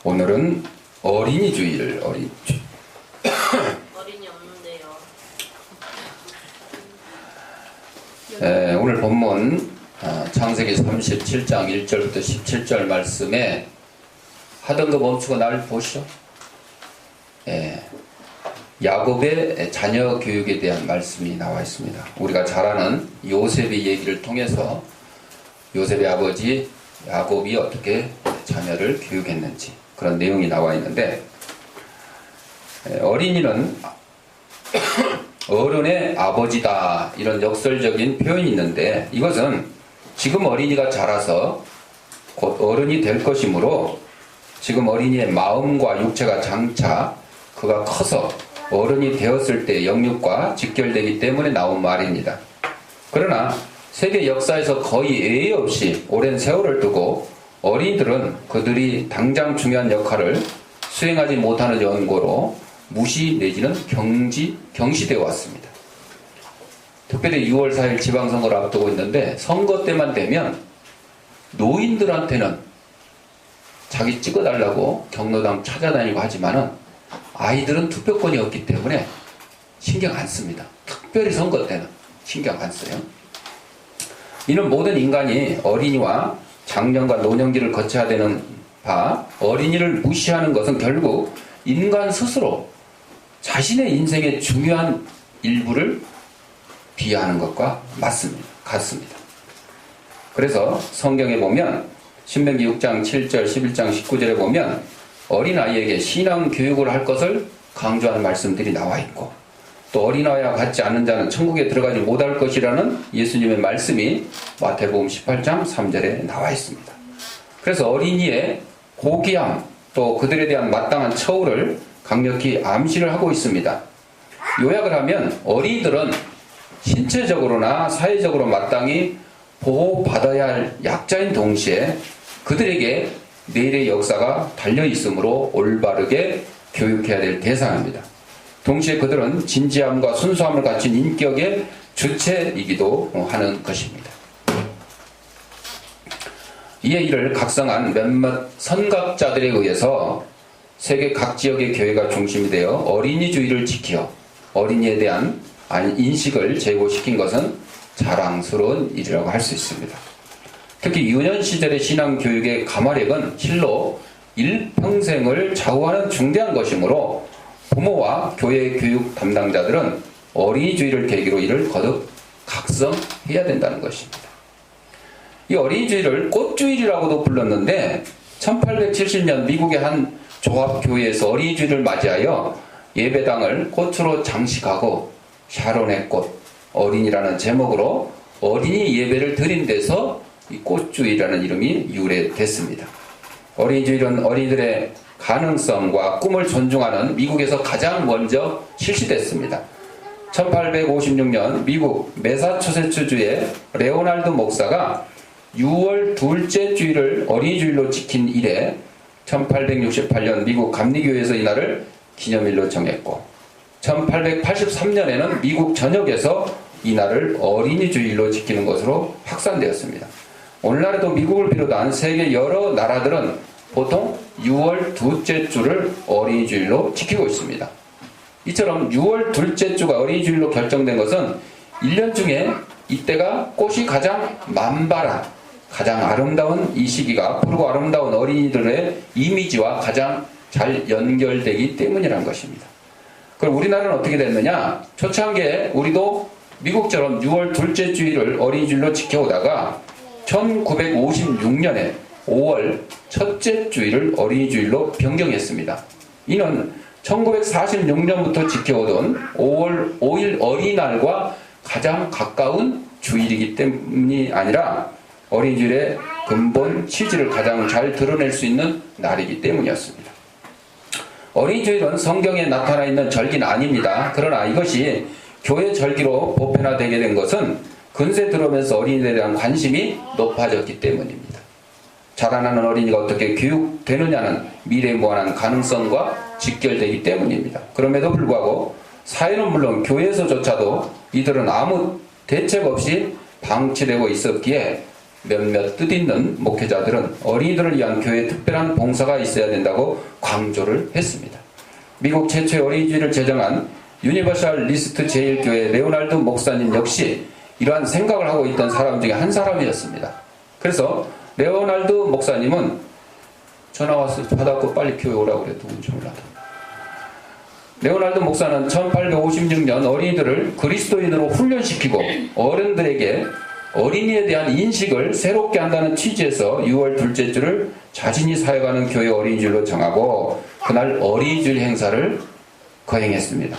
오늘은 어린이 주일, 어린이. 어린이 없는데요. 오늘 본문 창세기 37장 1절부터 17절 말씀에 하던 거 멈추고 날 보시오. 야곱의 자녀 교육에 대한 말씀이 나와 있습니다. 우리가 잘 아는 요셉의 얘기를 통해서 요셉의 아버지 야곱이 어떻게 자녀를 교육했는지 그런 내용이 나와 있는데, 어린이는 어른의 아버지다, 이런 역설적인 표현이 있는데, 이것은 지금 어린이가 자라서 곧 어른이 될 것이므로 지금 어린이의 마음과 육체가 장차 그가 커서 어른이 되었을 때 영육과 직결되기 때문에 나온 말입니다. 그러나 세계 역사에서 거의 예의 없이 오랜 세월을 두고 어린이들은 그들이 당장 중요한 역할을 수행하지 못하는 연고로 무시 내지는 경시되어 왔습니다. 특별히 6월 4일 지방선거를 앞두고 있는데, 선거 때만 되면 노인들한테는 자기 찍어달라고 경로당 찾아다니고 하지만은 아이들은 투표권이 없기 때문에 신경 안 씁니다. 특별히 선거 때는 신경 안 써요. 이는 모든 인간이 어린이와 장년과 노년기를 거쳐야 되는 바, 어린이를 무시하는 것은 결국 인간 스스로 자신의 인생의 중요한 일부를 비하하는 것과 같습니다. 그래서 성경에 보면 신명기 6장 7절 11장 19절에 보면 어린아이에게 신앙 교육을 할 것을 강조하는 말씀들이 나와 있고, 또 어린아이와 같지 않은 자는 천국에 들어가지 못할 것이라는 예수님의 말씀이 마태복음 18장 3절에 나와 있습니다. 그래서 어린이의 고귀함, 또 그들에 대한 마땅한 처우를 강력히 암시를 하고 있습니다. 요약을 하면 어린이들은 신체적으로나 사회적으로 마땅히 보호받아야 할 약자인 동시에 그들에게 내일의 역사가 달려있으므로 올바르게 교육해야 될 대상입니다. 동시에 그들은 진지함과 순수함을 갖춘 인격의 주체이기도 하는 것입니다. 이에 이를 각성한 몇몇 선각자들에 의해서 세계 각 지역의 교회가 중심이 되어 어린이주의를 지켜 어린이에 대한 인식을 제고시킨 것은 자랑스러운 일이라고 할 수 있습니다. 특히 유년 시절의 신앙교육의 가마력은 실로 일평생을 좌우하는 중대한 것이므로 부모와 교회 교육 담당자들은 어린이주의를 계기로 이를 거듭 각성해야 된다는 것입니다. 이 어린이주의를 꽃주일이라고도 불렀는데, 1870년 미국의 한 조합교회에서 어린이주의를 맞이하여 예배당을 꽃으로 장식하고 샤론의 꽃, 어린이라는 제목으로 어린이 예배를 드린 데서 이 꽃주일이라는 이름이 유래됐습니다. 어린이주일은 어린이들의 가능성과 꿈을 존중하는 미국에서 가장 먼저 실시됐습니다. 1856년 미국 매사추세츠주의 레오날드 목사가 6월 둘째 주일을 어린이주일로 지킨 이래 1868년 미국 감리교회에서 이날을 기념일로 정했고, 1883년에는 미국 전역에서 이날을 어린이주일로 지키는 것으로 확산되었습니다. 오늘날에도 미국을 비롯한 세계 여러 나라들은 보통 6월 둘째 주를 어린이주일로 지키고 있습니다. 이처럼 6월 둘째 주가 어린이주일로 결정된 것은 1년 중에 이때가 꽃이 가장 만발한, 가장 아름다운 이 시기가 푸르고 아름다운 어린이들의 이미지와 가장 잘 연결되기 때문이라는 것입니다. 그럼 우리나라는 어떻게 됐느냐? 초창기에 우리도 미국처럼 6월 둘째 주일을 어린이주일로 지켜오다가 1956년에 5월 첫째 주일을 어린이주일로 변경했습니다. 이는 1946년부터 지켜오던 5월 5일 어린이날과 가장 가까운 주일이기 때문이 아니라 어린이주일의 근본 취지를 가장 잘 드러낼 수 있는 날이기 때문이었습니다. 어린이주일은 성경에 나타나 있는 절기는 아닙니다. 그러나 이것이 교회 절기로 보편화되게 된 것은 근세 들어오면서 어린이들에 대한 관심이 높아졌기 때문입니다. 자라나는 어린이가 어떻게 교육되느냐는 미래에 무한한 가능성과 직결되기 때문입니다. 그럼에도 불구하고 사회는 물론 교회에서조차도 이들은 아무 대책 없이 방치되고 있었기에 몇몇 뜻있는 목회자들은 어린이들을 위한 교회에 특별한 봉사가 있어야 된다고 강조를 했습니다. 미국 최초의 어린이주의를 제정한 유니버셜 리스트 제1교회 레오날드 목사님 역시 이러한 생각을 하고 있던 사람 중에 한 사람이었습니다. 그래서 레오날드 목사님은 전화 와서 받았고 빨리 교회 오라고 그래. 누군지 몰라도. 레오날드 목사는 1856년 어린이들을 그리스도인으로 훈련시키고 어른들에게 어린이에 대한 인식을 새롭게 한다는 취지에서 6월 둘째 주를 자신이 사역하는 교회 어린이주일로 정하고 그날 어린이주일 행사를 거행했습니다.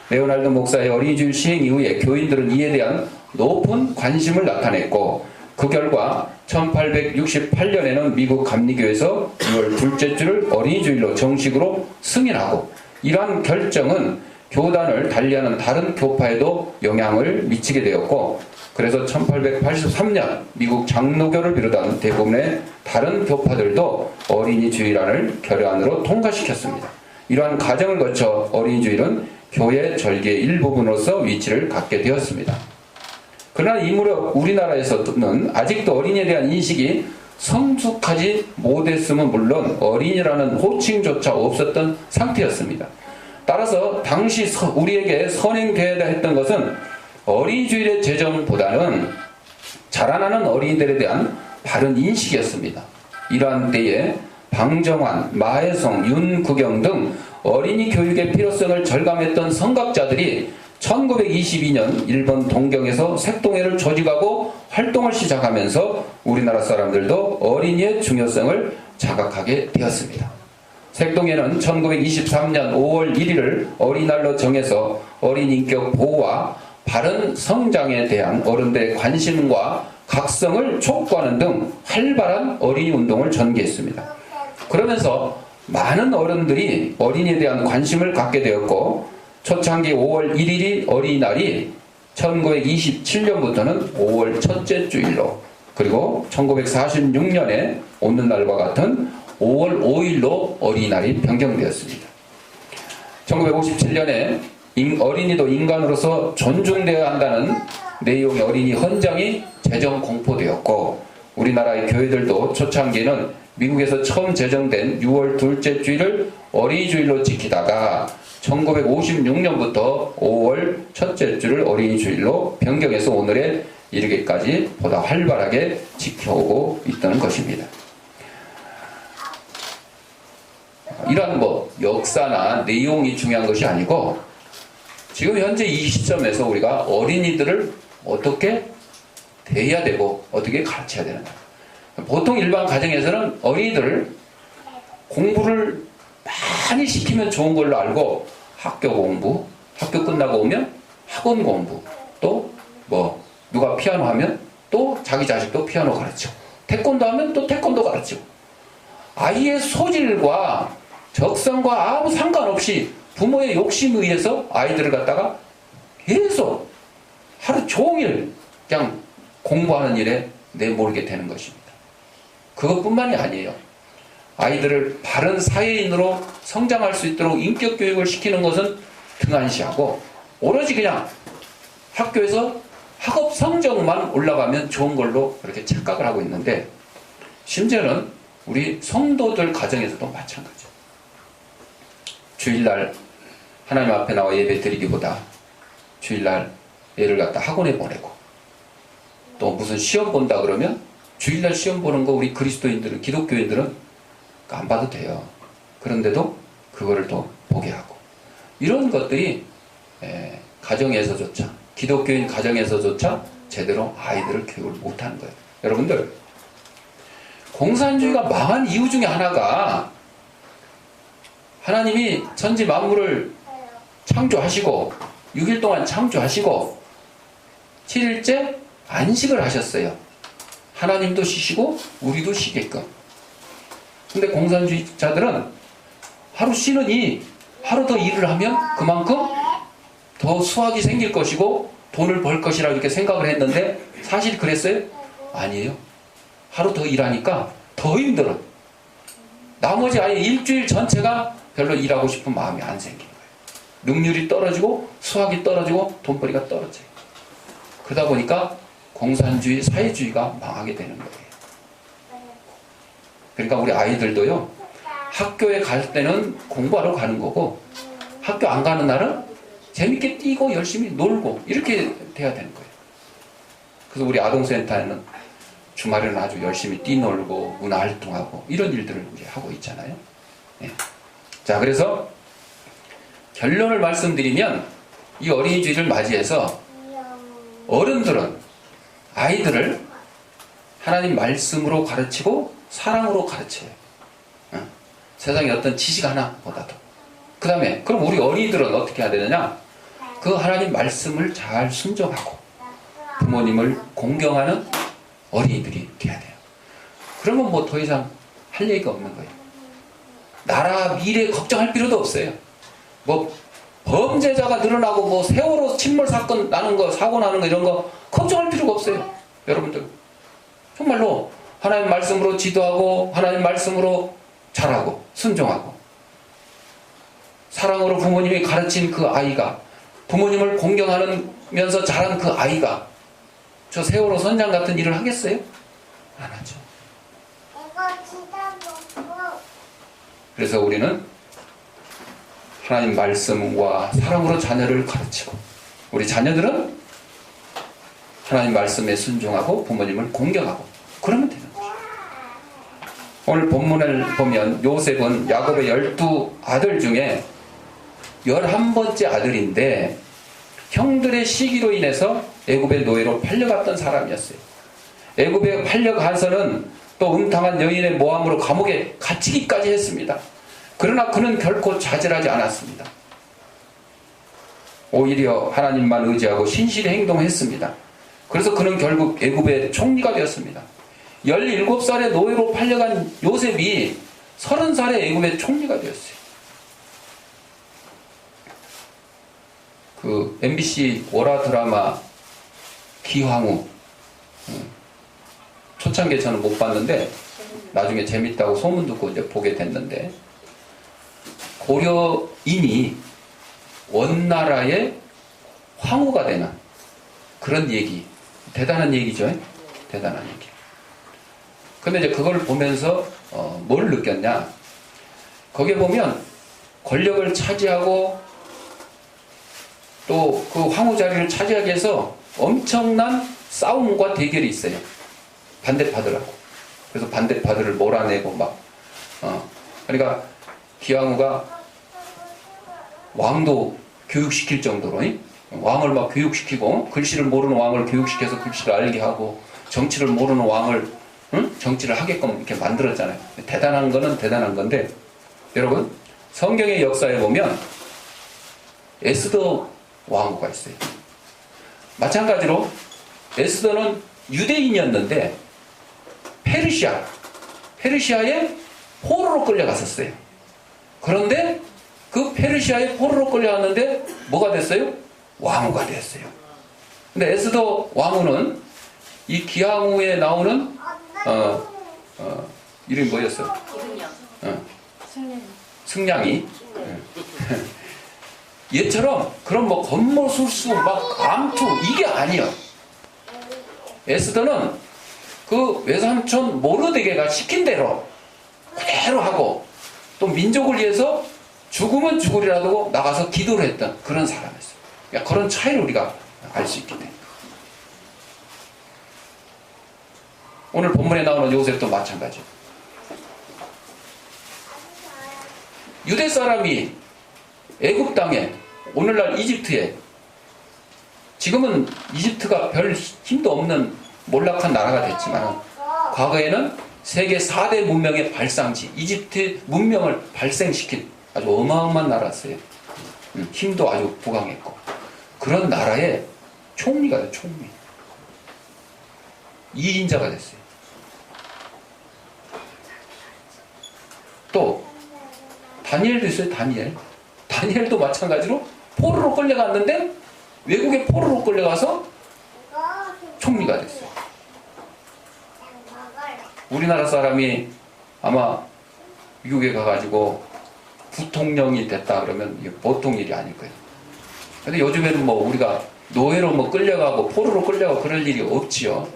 레오날드 목사의 어린이주일 시행 이후에 교인들은 이에 대한 높은 관심을 나타냈고 그 결과 1868년에는 미국 감리교에서 6월 둘째 주를 어린이주일로 정식으로 승인하고 이러한 결정은 교단을 달리하는 다른 교파에도 영향을 미치게 되었고 그래서 1883년 미국 장로교를 비롯한 대부분의 다른 교파들도 어린이 주일안을 결의안으로 통과시켰습니다. 이러한 과정을 거쳐 어린이 주일은 교회 절기의 일부분으로서 위치를 갖게 되었습니다. 그러나 이무렵 우리나라에서는 아직도 어린이에 대한 인식이 성숙하지 못했음은 물론 어린이라는 호칭조차 없었던 상태였습니다. 따라서 당시 우리에게 선행되어야 했던 것은 어린이주일의 제정보다는 자라나는 어린이들에 대한 바른 인식이었습니다. 이러한 때에 방정환, 마혜성, 윤구경 등 어린이 교육의 필요성을 절감했던 선각자들이 1922년 일본 동경에서 색동회를 조직하고 활동을 시작하면서 우리나라 사람들도 어린이의 중요성을 자각하게 되었습니다. 색동회는 1923년 5월 1일을 어린이날로 정해서 어린 인격 보호와 바른 성장에 대한 어른들의 관심과 각성을 촉구하는 등 활발한 어린이 운동을 전개했습니다. 그러면서 많은 어른들이 어린이에 대한 관심을 갖게 되었고 초창기 5월 1일이 어린이날이 1927년부터는 5월 첫째 주일로 그리고 1946년에 오늘날과 같은 5월 5일로 어린이날이 변경되었습니다. 1957년에 어린이도 인간으로서 존중되어야 한다는 내용의 어린이 헌장이 제정 공포되었고 우리나라의 교회들도 초창기에는 미국에서 처음 제정된 6월 둘째 주일을 어린이주일로 지키다가 1956년부터 5월 첫째 주를 어린이주일로 변경해서 오늘에 이르기까지 보다 활발하게 지켜오고 있다는 것입니다. 이러한 역사나 내용이 중요한 것이 아니고 지금 현재 이 시점에서 우리가 어린이들을 어떻게 대해야 되고 어떻게 가르쳐야 되는가. 보통 일반 가정에서는 어린이들을 공부를 많이 시키면 좋은 걸로 알고 학교 공부, 학교 끝나고 오면 학원 공부, 또 누가 피아노 하면 또 자기 자식도 피아노 가르치고 태권도 하면 또 태권도 가르치고 아이의 소질과 적성과 아무 상관없이 부모의 욕심에 의해서 아이들을 갖다가 계속 하루 종일 그냥 공부하는 일에 내몰게 되는 것입니다. 그것뿐만이 아니에요. 아이들을 바른 사회인으로 성장할 수 있도록 인격 교육을 시키는 것은 등한시하고 오로지 그냥 학교에서 학업 성적만 올라가면 좋은 걸로 그렇게 착각을 하고 있는데 심지어는 우리 성도들 가정에서도 마찬가지예요. 주일날 하나님 앞에 나와 예배 드리기보다 주일날 애를 갖다 학원에 보내고 또 무슨 시험 본다 그러면 주일날 시험 보는 거 우리 그리스도인들은 기독교인들은 안 봐도 돼요. 그런데도 그거를 또 보게 하고 이런 것들이 가정에서조차 기독교인 가정에서조차 제대로 아이들을 교육을 못하는 거예요. 여러분들 공산주의가 망한 이유 중에 하나가 하나님이 천지 만물을 창조하시고 6일 동안 창조하시고 7일째 안식을 하셨어요. 하나님도 쉬시고 우리도 쉬게끔. 근데 공산주의자들은 하루 쉬느니 하루 더 일을 하면 그만큼 더 수확이 생길 것이고 돈을 벌 것이라고 이렇게 생각을 했는데 사실 그랬어요? 아니에요. 하루 더 일하니까 더 힘들어. 나머지 아예 일주일 전체가 별로 일하고 싶은 마음이 안 생기는 거예요. 능률이 떨어지고 수확이 떨어지고 돈벌이가 떨어져요. 그러다 보니까 공산주의, 사회주의가 망하게 되는 거예요. 그러니까 우리 아이들도요, 학교에 갈 때는 공부하러 가는 거고, 학교 안 가는 날은 재밌게 뛰고 열심히 놀고, 이렇게 돼야 되는 거예요. 그래서 우리 아동센터에는 주말에는 아주 열심히 뛰놀고, 문화활동하고, 이런 일들을 이제 하고 있잖아요. 네. 자, 그래서 결론을 말씀드리면, 이 어린이 주일을 맞이해서 어른들은 아이들을 하나님 말씀으로 가르치고 사랑으로 가르쳐요. 세상에 어떤 지식 하나보다도. 그 다음에 그럼 우리 어린이들은 어떻게 해야 되느냐? 그 하나님 말씀을 잘 순종하고 부모님을 공경하는 어린이들이 돼야 돼요. 그러면 뭐 더 이상 할 얘기가 없는 거예요. 나라 미래 걱정할 필요도 없어요. 뭐 범죄자가 늘어나고 뭐 세월호 침몰 사건 나는 거, 사고 나는 거 이런 거 걱정할 필요가 없어요. 여러분들 정말로 하나님 말씀으로 지도하고 하나님 말씀으로 잘하고 순종하고 사랑으로 부모님이 가르친 그 아이가 부모님을 공경하면서 자란 그 아이가 저 세월호 선장 같은 일을 하겠어요? 안 하죠. 그래서 우리는 하나님 말씀과 사랑으로 자녀를 가르치고 우리 자녀들은 하나님 말씀에 순종하고 부모님을 공경하고 그러면 되는 거죠. 오늘 본문을 보면 요셉은 야곱의 12아들 중에 11번째 아들인데 형들의 시기로 인해서 애굽의 노예로 팔려갔던 사람이었어요. 애굽에 팔려가서는 또 음탕한 여인의 모함으로 감옥에 갇히기까지 했습니다. 그러나 그는 결코 좌절하지 않았습니다. 오히려 하나님만 의지하고 신실히 행동했습니다. 그래서 그는 결국 애굽의 총리가 되었습니다. 17살의 노예로 팔려간 요셉이 30살의 애굽의 총리가 되었어요. 그 MBC 월화 드라마 기황후 초창기에 저는 못 봤는데 나중에 재밌다고 소문 듣고 이제 보게 됐는데 고려인이 원나라의 황후가 되는 그런 얘기, 대단한 얘기죠. 대단한 얘기. 근데 이제 그걸 보면서 뭘 느꼈냐? 거기에 보면 권력을 차지하고 또 그 황후 자리를 차지하기 위해서 엄청난 싸움과 대결이 있어요. 반대파들하고. 그래서 반대파들을 몰아내고 막 그러니까 기왕후가 왕도 교육시킬 정도로 왕을 막 교육시키고 글씨를 모르는 왕을 교육시켜서 글씨를 알게 하고 정치를 모르는 왕을 정치를 하게끔 이렇게 만들었잖아요. 대단한 거는 대단한 건데 여러분 성경의 역사에 보면 에스더 왕후가 있어요. 마찬가지로 에스더는 유대인이었는데 페르시아에 포로로 끌려갔었어요. 그런데 그 페르시아에 포로로 끌려갔는데 뭐가 됐어요? 왕후가 됐어요. 근데 에스더 왕후는 이 기항후에 나오는 이름이 뭐였어요? 승냥이. 얘처럼 그런 뭐 건모술수 막 암투 이게 아니에요. 에스더는 그 외삼촌 모르드게가 시킨 대로 그대로 하고 또 민족을 위해서 죽으면 죽으리라도 나가서 기도를 했던 그런 사람이었어요. 그러니까 그런 차이를 우리가 알 수 있게 됩니다. 오늘 본문에 나오는 요셉도 마찬가지예요. 유대 사람이 애굽 땅에 오늘날 이집트에 지금은 이집트가 별 힘도 없는 몰락한 나라가 됐지만 과거에는 세계 4대 문명의 발상지 이집트 문명을 발생시킨 아주 어마어마한 나라였어요. 힘도 아주 부강했고 그런 나라의 총리가 돼요. 총리 2인자가 됐어요. 또 다니엘도 있어요. 다니엘도 마찬가지로 포로로 끌려갔는데 외국에 포로로 끌려가서 총리가 됐어요. 우리나라 사람이 아마 미국에 가가지고 부통령이 됐다 그러면 이게 보통 일이 아닐 거예요. 근데 요즘에는 뭐 우리가 노예로 뭐 끌려가고 포로로 끌려가고 그럴 일이 없지요.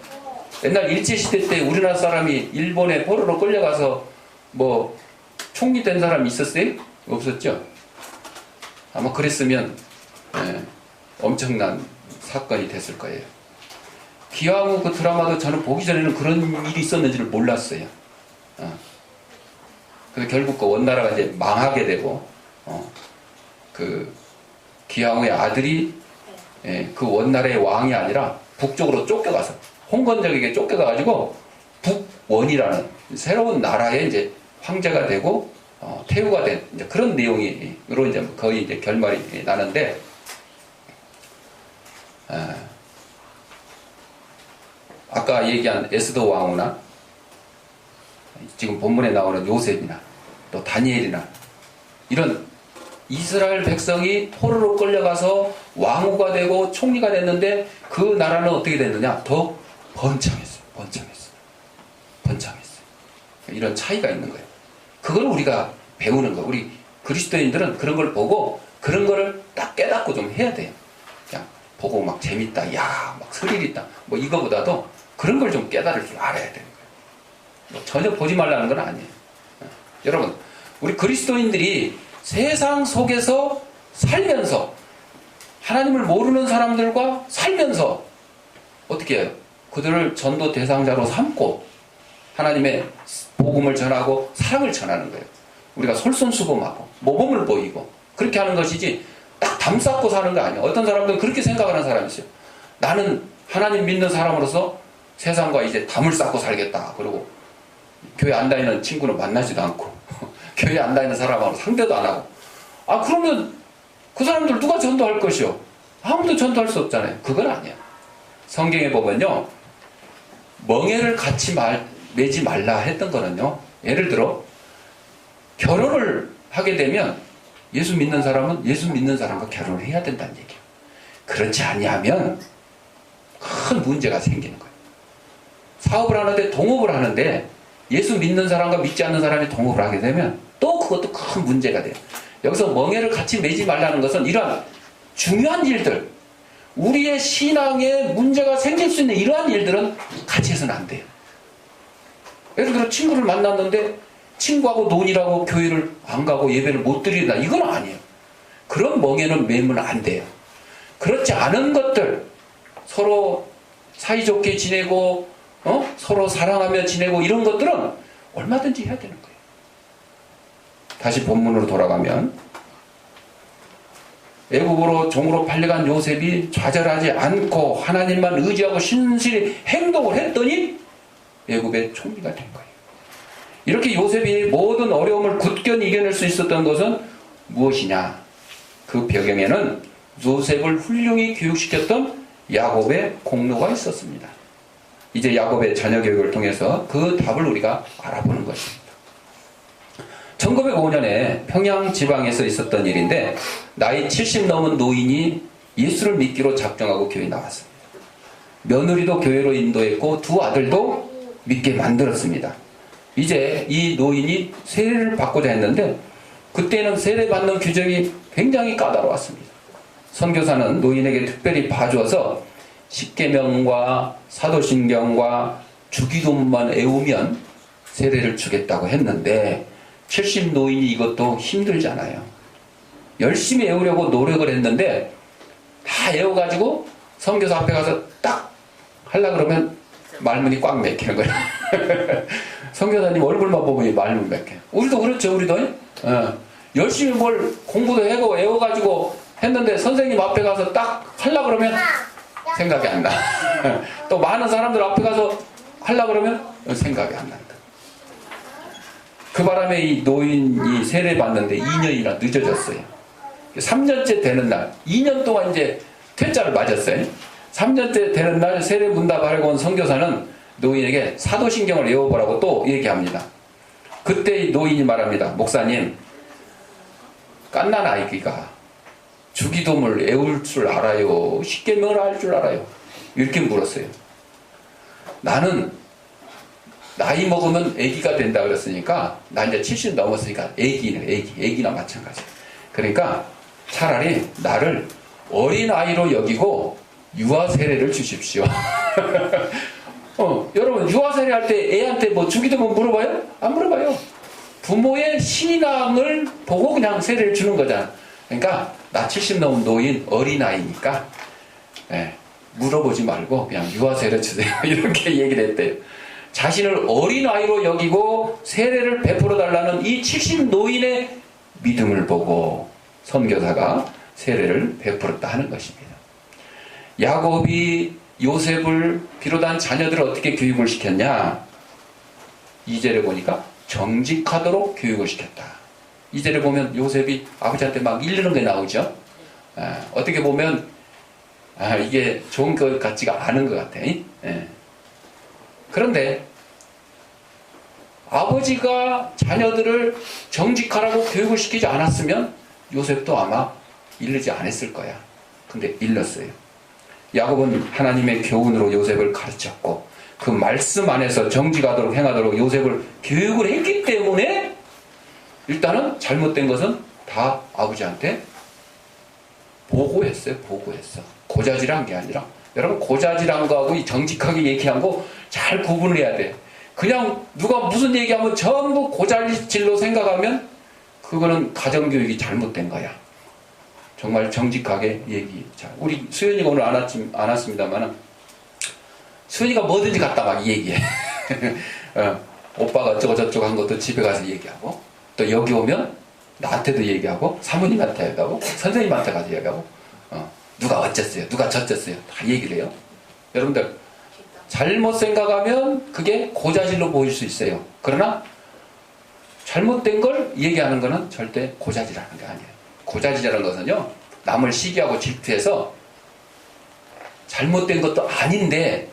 옛날 일제시대 때 우리나라 사람이 일본에 포로로 끌려가서 뭐 총리 된 사람이 있었어요? 없었죠? 아마 그랬으면 엄청난 사건이 됐을 거예요. 기왕후 그 드라마도 저는 보기 전에는 그런 일이 있었는지를 몰랐어요. 그래서 결국 그 원나라가 이제 망하게 되고 그 기왕후의 아들이 그 원나라의 왕이 아니라 북쪽으로 쫓겨가서 홍건적에게 쫓겨가가지고 북원이라는 새로운 나라의 이제 황제가 되고 태후가 된 이제 그런 내용으로 이제 거의 이제 결말이 나는데 아까 얘기한 에스더 왕후나 지금 본문에 나오는 요셉이나 또 다니엘이나 이런 이스라엘 백성이 포로로 끌려가서 왕후가 되고 총리가 됐는데 그 나라는 어떻게 됐느냐? 더 번창했어요. 이런 차이가 있는 거예요. 그걸 우리가 배우는 거예요. 우리 그리스도인들은 그런 걸 보고 그런 거를 딱 깨닫고 좀 해야 돼요. 그냥 보고 막 재밌다, 야, 막 스릴 있다, 뭐 이거보다도 그런 걸 좀 깨달을 줄 알아야 되는 거예요. 뭐 전혀 보지 말라는 건 아니에요. 여러분, 우리 그리스도인들이 세상 속에서 살면서 하나님을 모르는 사람들과 살면서 어떻게 해요? 그들을 전도 대상자로 삼고 하나님의 복음을 전하고 사랑을 전하는 거예요. 우리가 솔선수범하고 모범을 보이고 그렇게 하는 것이지 딱 담쌓고 사는 거 아니에요. 어떤 사람들은 그렇게 생각하는 사람이 있어요. 나는 하나님 믿는 사람으로서 세상과 이제 담을 쌓고 살겠다. 그리고 교회 안 다니는 친구는 만나지도 않고 교회 안 다니는 사람하고 상대도 안 하고 그러면 그 사람들 누가 전도할 것이요? 아무도 전도할 수 없잖아요. 그건 아니야. 성경에 보면요, 멍에를 같이 매지 말라 했던 거는요, 예를 들어 결혼을 하게 되면 예수 믿는 사람은 예수 믿는 사람과 결혼을 해야 된다는 얘기예요. 그렇지 아니하면 큰 문제가 생기는 거예요. 사업을 하는데 동업을 하는데 예수 믿는 사람과 믿지 않는 사람이 동업을 하게 되면 또 그것도 큰 문제가 돼요. 여기서 멍에를 같이 매지 말라는 것은 이러한 중요한 일들, 우리의 신앙에 문제가 생길 수 있는 이러한 일들은 같이 해서는 안 돼요. 예를 들어 친구를 만났는데 친구하고 논의라고 교회를 안 가고 예배를 못 드린다. 이건 아니에요. 그런 멍에는 매면 안 돼요. 그렇지 않은 것들, 서로 사이좋게 지내고 서로 사랑하며 지내고 이런 것들은 얼마든지 해야 되는 거예요. 다시 본문으로 돌아가면 애국으로 종으로 팔려간 요셉이 좌절하지 않고 하나님만 의지하고 신실히 행동을 했더니 애국의 총리가 된 거예요. 이렇게 요셉이 모든 어려움을 굳건히 이겨낼 수 있었던 것은 무엇이냐? 그 배경에는 요셉을 훌륭히 교육시켰던 야곱의 공로가 있었습니다. 이제 야곱의 자녀 교육을 통해서 그 답을 우리가 알아보는 것입니다. 1905년에 평양 지방에서 있었던 일인데 나이 70 넘은 노인이 예수를 믿기로 작정하고 교회에 나왔습니다. 며느리도 교회로 인도했고 두 아들도 믿게 만들었습니다. 이제 이 노인이 세례를 받고자 했는데 그때는 세례받는 규정이 굉장히 까다로웠습니다. 선교사는 노인에게 특별히 봐주어서 십계명과 사도신경과 주기도문만 외우면 세례를 주겠다고 했는데 70 노인이 이것도 힘들잖아요. 열심히 외우려고 노력을 했는데 다 외워가지고 선교사 앞에 가서 딱 하려고 그러면 말문이 꽉 막히는 거예요. 선교사님 얼굴만 보면 말문 막혀요. 우리도 그렇죠. 우리도 열심히 뭘 공부도 하고 외워가지고 했는데 선생님 앞에 가서 딱 하려고 그러면 생각이 안 나. 또 많은 사람들 앞에 가서 하려고 그러면 생각이 안 난다. 그 바람에 이 노인이 세례 받는데 2년이나 늦어졌어요. 3년째 되는 날, 2년 동안 이제 퇴짜를 맞았어요. 3년째 되는 날 세례 문답하려고 온 선교사는 노인에게 사도신경을 외워보라고 또 얘기합니다. 그때 노인이 말합니다. 목사님, 갓난 아이가 주기도문을 외울 줄 알아요? 십계명을 알 줄 알아요? 이렇게 물었어요. 나는 나이 먹으면 애기가 된다 그랬으니까 나 이제 70 넘었으니까 애기나 마찬가지. 그러니까 차라리 나를 어린아이로 여기고 유아 세례를 주십시오. 여러분 유아 세례 할 때 애한테 뭐 주기도 뭐 물어봐요? 안 물어봐요. 부모의 신앙을 보고 그냥 세례를 주는 거잖아. 그러니까 나 70 넘은 노인 어린아이니까 물어보지 말고 그냥 유아 세례 주세요. 이렇게 얘기를 했대요. 자신을 어린아이로 여기고 세례를 베풀어 달라는 이 70 노인의 믿음을 보고 선교사가 세례를 베풀었다 하는 것입니다. 야곱이 요셉을 비롯한 자녀들을 어떻게 교육을 시켰냐? 2절에 보니까 정직하도록 교육을 시켰다. 2절에 보면 요셉이 아버지한테 막 이르는 게 나오죠. 어떻게 보면 이게 좋은 것 같지가 않은 것 같아. 그런데 아버지가 자녀들을 정직하라고 교육을 시키지 않았으면 요셉도 아마 일르지 않았을 거야. 근데 일렀어요. 야곱은 하나님의 교훈으로 요셉을 가르쳤고 그 말씀 안에서 정직하도록 행하도록 요셉을 교육을 했기 때문에 일단은 잘못된 것은 다 아버지한테 보고했어요. 고자질한 게 아니라 여러분 고자질한 거하고 이 정직하게 얘기한 거 잘 구분을 해야 돼. 그냥 누가 무슨 얘기하면 전부 고자질로 생각하면 그거는 가정교육이 잘못된 거야. 정말 정직하게 얘기. 자, 우리 수연이가 오늘 안 왔습니다만 수연이가 뭐든지 갖다 막 얘기해. 오빠가 어쩌고 저쩌고 한 것도 집에 가서 얘기하고 또 여기 오면 나한테도 얘기하고 사모님한테 얘기하고 선생님한테 가서 얘기하고 누가 어쨌어요 누가 저쨌어요 다 얘기를 해요. 여러분들 잘못 생각하면 그게 고자질로 보일 수 있어요. 그러나 잘못된 걸 얘기하는 거는 절대 고자질하는 게 아니에요. 고자질이라는 것은요 남을 시기하고 질투해서 잘못된 것도 아닌데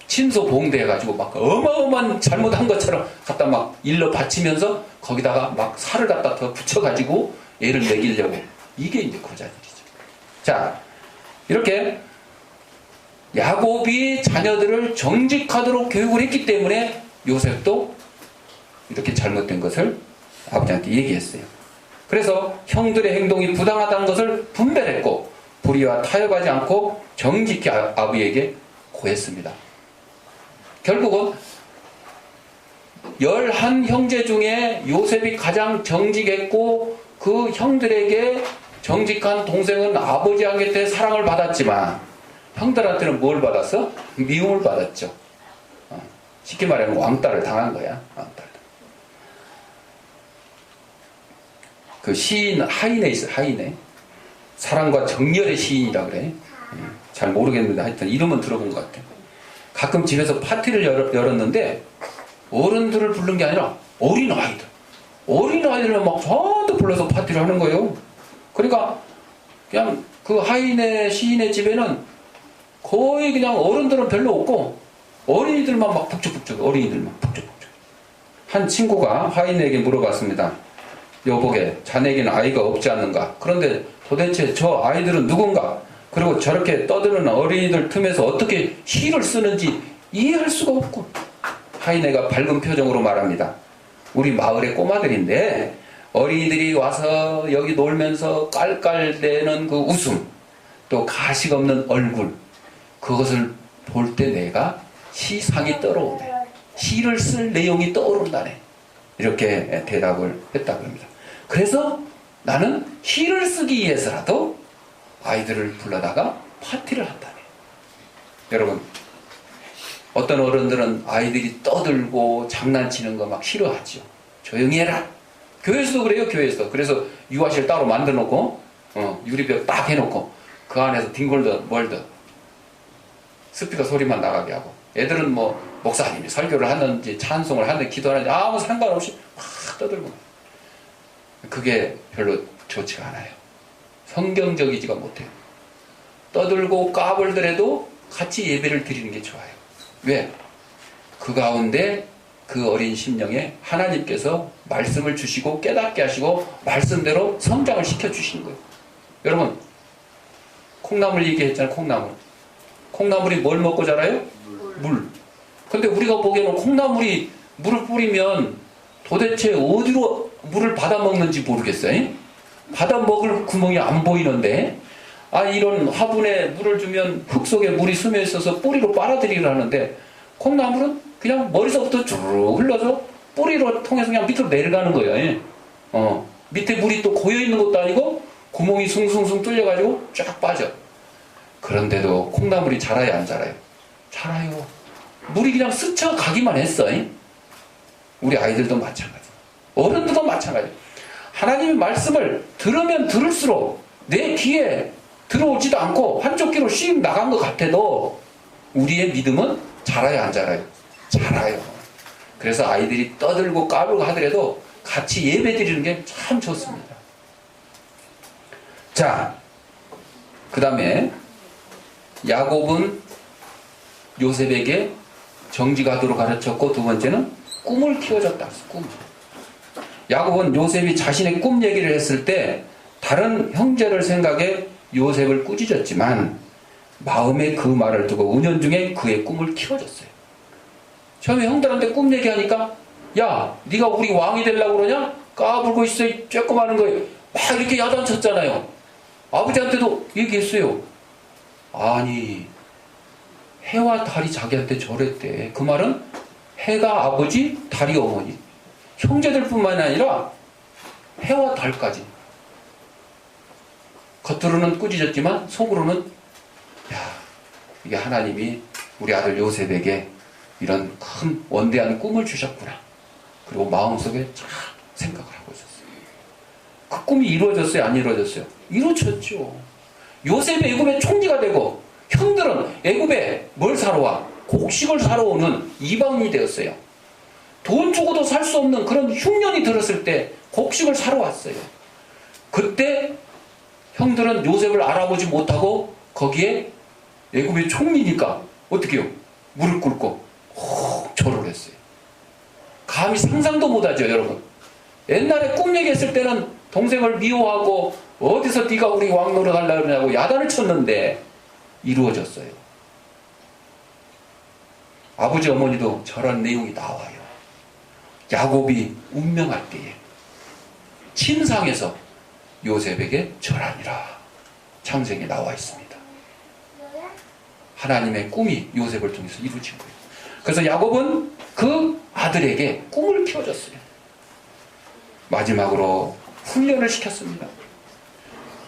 침소봉대해가지고 막 어마어마한 잘못한 것처럼 갖다 막 일러 바치면서 거기다가 막 살을 갖다 더 붙여가지고 애를 먹이려고. 이게 이제 고자질이죠. 자, 이렇게 야곱이 자녀들을 정직하도록 교육을 했기 때문에 요셉도 이렇게 잘못된 것을 아버지한테 얘기했어요. 그래서 형들의 행동이 부당하다는 것을 분별했고 불의와 타협하지 않고 정직히 아버지에게 고했습니다. 결국은 11 형제 중에 요셉이 가장 정직했고 그 형들에게 정직한 동생은 아버지한테 사랑을 받았지만 형들한테는 뭘 받았어? 미움을 받았죠. 쉽게 말하면 왕따를 당한 거야. 왕따를. 그 시인 하인에 있어. 하인에 사랑과 정열의 시인이라 그래. 잘 모르겠는데 하여튼 이름은 들어본 것 같아. 가끔 집에서 파티를 열었는데 어른들을 부른 게 아니라 어린아이들을 막 저한테 불러서 파티를 하는 거예요. 그러니까 그냥 그 하인의 시인의 집에는 거의 그냥 어른들은 별로 없고 어린이들만 막 북적북적 어린이들만 북적북적. 한 친구가 하인에게 물어봤습니다. 여보게 자네에게는 아이가 없지 않는가? 그런데 도대체 저 아이들은 누군가? 그리고 저렇게 떠드는 어린이들 틈에서 어떻게 시를 쓰는지 이해할 수가 없고. 하인애가 밝은 표정으로 말합니다. 우리 마을의 꼬마들인데 어린이들이 와서 여기 놀면서 깔깔대는 그 웃음 또 가식 없는 얼굴 그것을 볼 때 내가 시상이 떠오르네. 시를 쓸 내용이 떠오른다네. 이렇게 대답을 했다고 합니다. 그래서 나는 시를 쓰기 위해서라도 아이들을 불러다가 파티를 한다네. 여러분 어떤 어른들은 아이들이 떠들고 장난치는 거 막 싫어하죠. 조용히 해라. 교회에서도 그래요. 교회에서. 그래서 유아실 따로 만들어 놓고 유리벽 딱 해놓고 그 안에서 뒹굴든 멀든 스피커 소리만 나가게 하고 애들은 뭐 목사님이 설교를 하는지 찬송을 하는지 기도하는지 아무 상관없이 막 떠들고 그게 별로 좋지가 않아요. 성경적이지가 못해요. 떠들고 까불더라도 같이 예배를 드리는 게 좋아요. 왜? 그 가운데 그 어린 심령에 하나님께서 말씀을 주시고 깨닫게 하시고 말씀대로 성장을 시켜주시는 거예요. 여러분 콩나물 얘기했잖아요. 콩나물이 뭘 먹고 자라요? 물. 근데 우리가 보기에는 콩나물이 물을 뿌리면 도대체 어디로 물을 받아먹는지 모르겠어요. 받아먹을 구멍이 안 보이는데 이런 화분에 물을 주면 흙 속에 물이 스며 있어서 뿌리로 빨아들이라는데 콩나물은 그냥 머리서부터 주르륵 흘러서 뿌리로 통해서 그냥 밑으로 내려가는 거예요. 예. 밑에 물이 또 고여 있는 것도 아니고 구멍이 숭숭숭 뚫려가지고 쫙 빠져. 그런데도 콩나물이 자라요, 안 자라요? 자라요. 물이 그냥 스쳐가기만 했어. 예. 우리 아이들도 마찬가지. 어른들도 마찬가지. 하나님의 말씀을 들으면 들을수록 내 귀에 들어오지도 않고 한쪽 귀로 씩 나간 것 같아도 우리의 믿음은 자라요, 안 자라요? 자라요. 그래서 아이들이 떠들고 까불고 하더라도 같이 예배 드리는 게 참 좋습니다. 자, 그 다음에 야곱은 요셉에게 정직하도록 가르쳤고, 두 번째는 꿈을 키워줬다. 꿈. 야곱은 요셉이 자신의 꿈 얘기를 했을 때 다른 형제를 생각해 요셉을 꾸짖었지만 마음에 그 말을 두고 은연중에 그의 꿈을 키워줬어요. 처음에 형들한테 꿈 얘기하니까 야, 네가 우리 왕이 되려고 그러냐? 까불고 있어, 쬐끔하는 거에 막 이렇게 야단쳤잖아요. 아버지한테도 얘기했어요. 아니, 해와 달이 자기한테 저랬대. 그 말은 해가 아버지, 달이 어머니, 형제들뿐만 아니라 해와 달까지. 겉으로는 꾸짖었지만 속으로는 야, 이게 하나님이 우리 아들 요셉에게 이런 큰 원대한 꿈을 주셨구나. 그리고 마음속에 참 생각을 하고 있었어요. 그 꿈이 이루어졌어요? 안 이루어졌어요? 이루어졌죠. 요셉이 애굽의 총리가 되고 형들은 애굽에 뭘 사러 와? 곡식을 사러 오는 이방인이 되었어요. 돈 주고도 살 수 없는 그런 흉년이 들었을 때 곡식을 사러 왔어요. 그때 형들은 요셉을 알아보지 못하고 거기에 애굽의 총리니까 어떻게 해요? 무릎 꿇고 절을 했어요. 감히 상상도 못하죠, 여러분. 옛날에 꿈 얘기했을 때는 동생을 미워하고 어디서 네가 우리 왕 노릇하려고 그러냐고 야단을 쳤는데 이루어졌어요. 아버지 어머니도 저런 내용이 나와요. 야곱이 운명할 때에 침상에서 요셉에게 절하니라 창세기에 나와 있습니다. 하나님의 꿈이 요셉을 통해서 이루어진 거예요. 그래서 야곱은 그 아들에게 꿈을 키워줬어요. 마지막으로 훈련을 시켰습니다.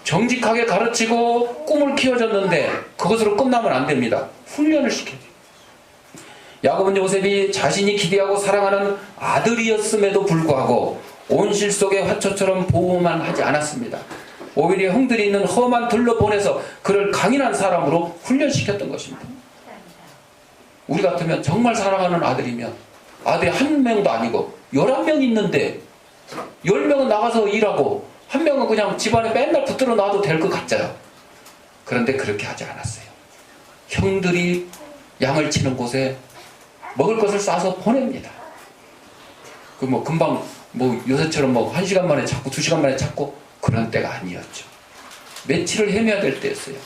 정직하게 가르치고 꿈을 키워줬는데 그것으로 끝나면 안 됩니다. 훈련을 시켜야 돼요. 야곱은 요셉이 자신이 기대하고 사랑하는 아들이었음에도 불구하고 온실 속의 화초처럼 보호만 하지 않았습니다. 오히려 형들이 있는 험한 들로 보내서 그를 강인한 사람으로 훈련시켰던 것입니다. 우리 같으면 정말 사랑하는 아들이면 아들이 한 명도 아니고 11명 있는데 10명은 나가서 일하고 한 명은 그냥 집안에 맨날 붙들어 놔도 될 것 같아요. 그런데 그렇게 하지 않았어요. 형들이 양을 치는 곳에 먹을 것을 싸서 보냅니다. 금방 요새처럼 1시간 만에 찾고 2시간 만에 찾고 그런 때가 아니었죠. 며칠을 헤매야 될 때였어요.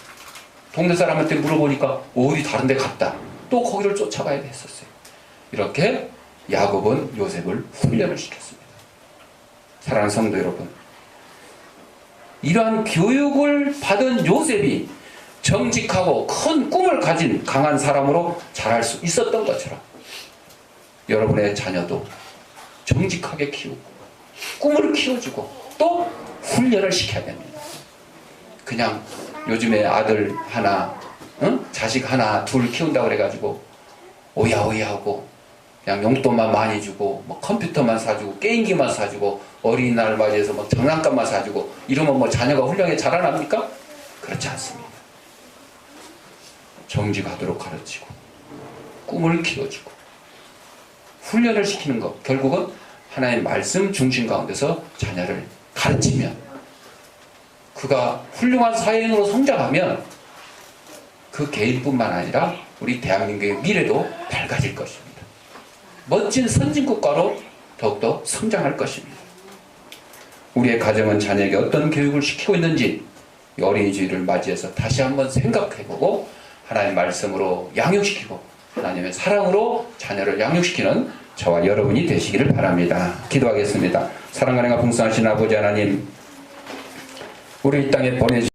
동네 사람한테 물어보니까 어디 다른 데 갔다. 또 거기를 쫓아가야 됐었어요. 이렇게 야곱은 요셉을 훈련을 시켰습니다. 사랑하는 성도 여러분, 이러한 교육을 받은 요셉이 정직하고 큰 꿈을 가진 강한 사람으로 자랄 수 있었던 것처럼 여러분의 자녀도 정직하게 키우고 꿈을 키워주고 또 훈련을 시켜야 됩니다. 그냥 요즘에 아들 하나, 자식 하나, 둘 키운다고 그래가지고 오야오야하고 그냥 용돈만 많이 주고 컴퓨터만 사주고 게임기만 사주고 어린이날 맞이해서 장난감만 사주고 이러면 자녀가 훌륭하게 자라납니까? 그렇지 않습니다. 정직하도록 가르치고 꿈을 키워주고 훈련을 시키는 것, 결국은 하나님의 말씀 중심 가운데서 자녀를 가르치면 그가 훌륭한 사회인으로 성장하면 그 개인뿐만 아니라 우리 대한민국의 미래도 밝아질 것입니다. 멋진 선진국가로 더욱더 성장할 것입니다. 우리의 가정은 자녀에게 어떤 교육을 시키고 있는지 어린이 주일을 맞이해서 다시 한번 생각해보고 하나님의 말씀으로 양육시키고 하나님의 사랑으로 자녀를 양육시키는 저와 여러분이 되시기를 바랍니다. 기도하겠습니다. 사랑과 은혜가 풍성하신 아버지 하나님, 우리 이 땅에 보내주신